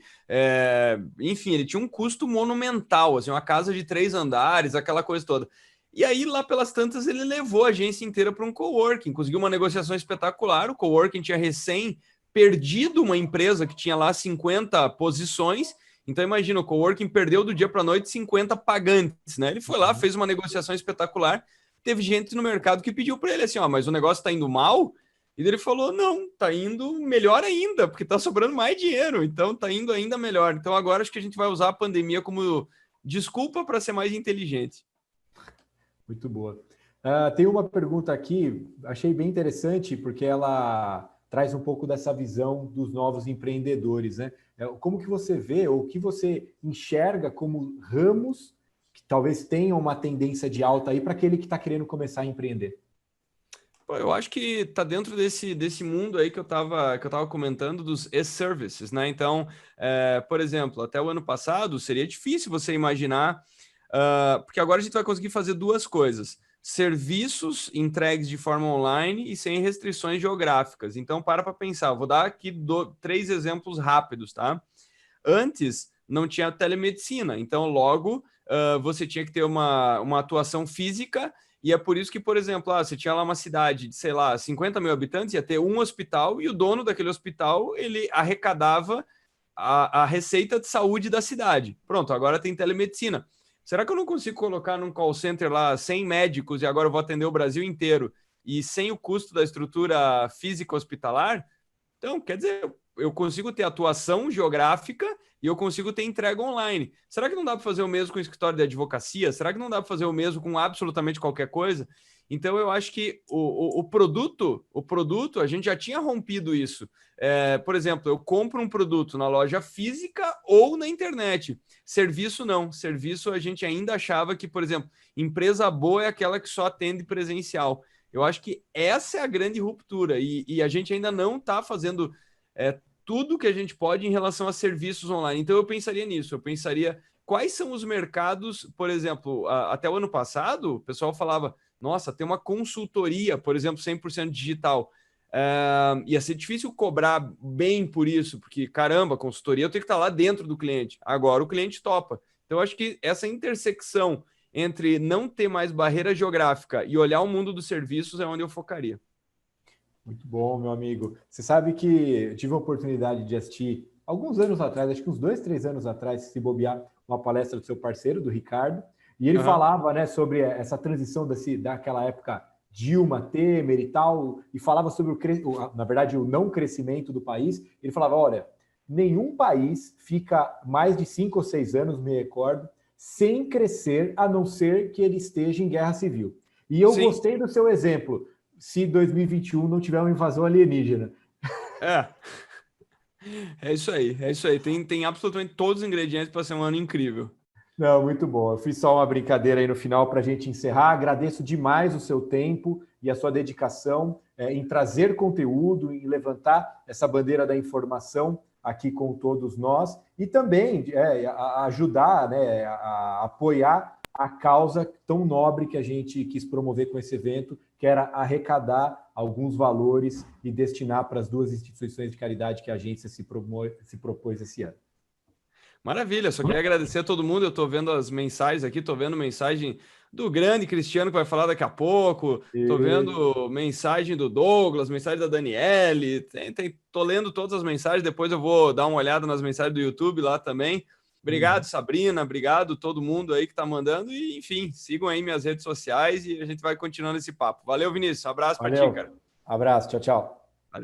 enfim, ele tinha um custo monumental, assim, uma casa de 3 andares, aquela coisa toda. E aí, lá pelas tantas, ele levou a agência inteira para um coworking, conseguiu uma negociação espetacular. O coworking tinha recém perdido uma empresa que tinha lá 50 posições. Então, imagina, o coworking perdeu do dia para a noite 50 pagantes, né? Ele foi lá, fez uma negociação espetacular. Teve gente no mercado que pediu para ele assim: ó, mas o negócio está indo mal. E ele falou: não, tá indo melhor ainda, porque tá sobrando mais dinheiro, então tá indo ainda melhor. Então agora acho que a gente vai usar a pandemia como desculpa para ser mais inteligente. Muito boa. Tem uma pergunta aqui, achei bem interessante, porque ela traz um pouco dessa visão dos novos empreendedores, né? Como que você vê, ou o que você enxerga como ramos que talvez tenham uma tendência de alta aí para aquele que está querendo começar a empreender? Pô, eu acho que está dentro desse mundo aí que eu tava comentando dos e-services, né? Então, por exemplo, até o ano passado seria difícil você imaginar, porque agora a gente vai conseguir fazer duas coisas: serviços entregues de forma online e sem restrições geográficas. Então, para pensar, vou dar aqui 3 exemplos rápidos, tá? Antes não tinha telemedicina, então logo você tinha que ter uma atuação física, e é por isso que, por exemplo, você tinha lá uma cidade de, sei lá, 50 mil habitantes, ia ter um hospital, e o dono daquele hospital, ele arrecadava a receita de saúde da cidade. Pronto, agora tem telemedicina. Será que eu não consigo colocar num call center lá 100 médicos e agora eu vou atender o Brasil inteiro e sem o custo da estrutura física hospitalar? Então, quer dizer, eu consigo ter atuação geográfica e eu consigo ter entrega online. Será que não dá para fazer o mesmo com o escritório de advocacia? Será que não dá para fazer o mesmo com absolutamente qualquer coisa? Então, eu acho que o produto, a gente já tinha rompido isso. Por exemplo, eu compro um produto na loja física ou na internet. Serviço, não. Serviço, a gente ainda achava que, por exemplo, empresa boa é aquela que só atende presencial. Eu acho que essa é a grande ruptura e a gente ainda não está fazendo tudo que a gente pode em relação a serviços online. Então, eu pensaria nisso. Eu pensaria quais são os mercados, por exemplo, até o ano passado, o pessoal falava, nossa, tem uma consultoria, por exemplo, 100% digital. Ia ser difícil cobrar bem por isso, porque, caramba, consultoria eu tenho que estar lá dentro do cliente. Agora o cliente topa. Então, eu acho que essa intersecção entre não ter mais barreira geográfica e olhar o mundo dos serviços é onde eu focaria. Muito bom, meu amigo. Você sabe que eu tive a oportunidade de assistir alguns anos atrás, acho que uns 2, 3 anos atrás, se bobear, uma palestra do seu parceiro, do Ricardo, e ele falava, né, sobre essa transição daquela época Dilma, Temer e tal, e falava sobre na verdade, o não crescimento do país. Ele falava, olha, nenhum país fica mais de 5 ou 6 anos, me recordo, sem crescer, a não ser que ele esteja em guerra civil. E eu gostei do seu exemplo, se 2021 não tiver uma invasão alienígena. É isso aí, é isso aí. Tem absolutamente todos os ingredientes para ser um ano incrível. Não, muito bom. Eu fiz só uma brincadeira aí no final para a gente encerrar. Agradeço demais o seu tempo e a sua dedicação em trazer conteúdo, em levantar essa bandeira da informação aqui com todos nós e também ajudar, né, a apoiar a causa tão nobre que a gente quis promover com esse evento, que era arrecadar alguns valores e destinar para as 2 instituições de caridade que a agência se propôs esse ano. Maravilha, só queria agradecer a todo mundo. Eu estou vendo as mensagens aqui, estou vendo mensagem do grande Cristiano, que vai falar daqui a pouco, estou vendo mensagem do Douglas, mensagem da Daniele, estou lendo todas as mensagens, depois eu vou dar uma olhada nas mensagens do YouTube lá também. Obrigado, Sabrina, obrigado todo mundo aí que está mandando e, enfim, sigam aí minhas redes sociais e a gente vai continuando esse papo. Valeu, Vinícius, abraço para ti, cara. Abraço, tchau, tchau.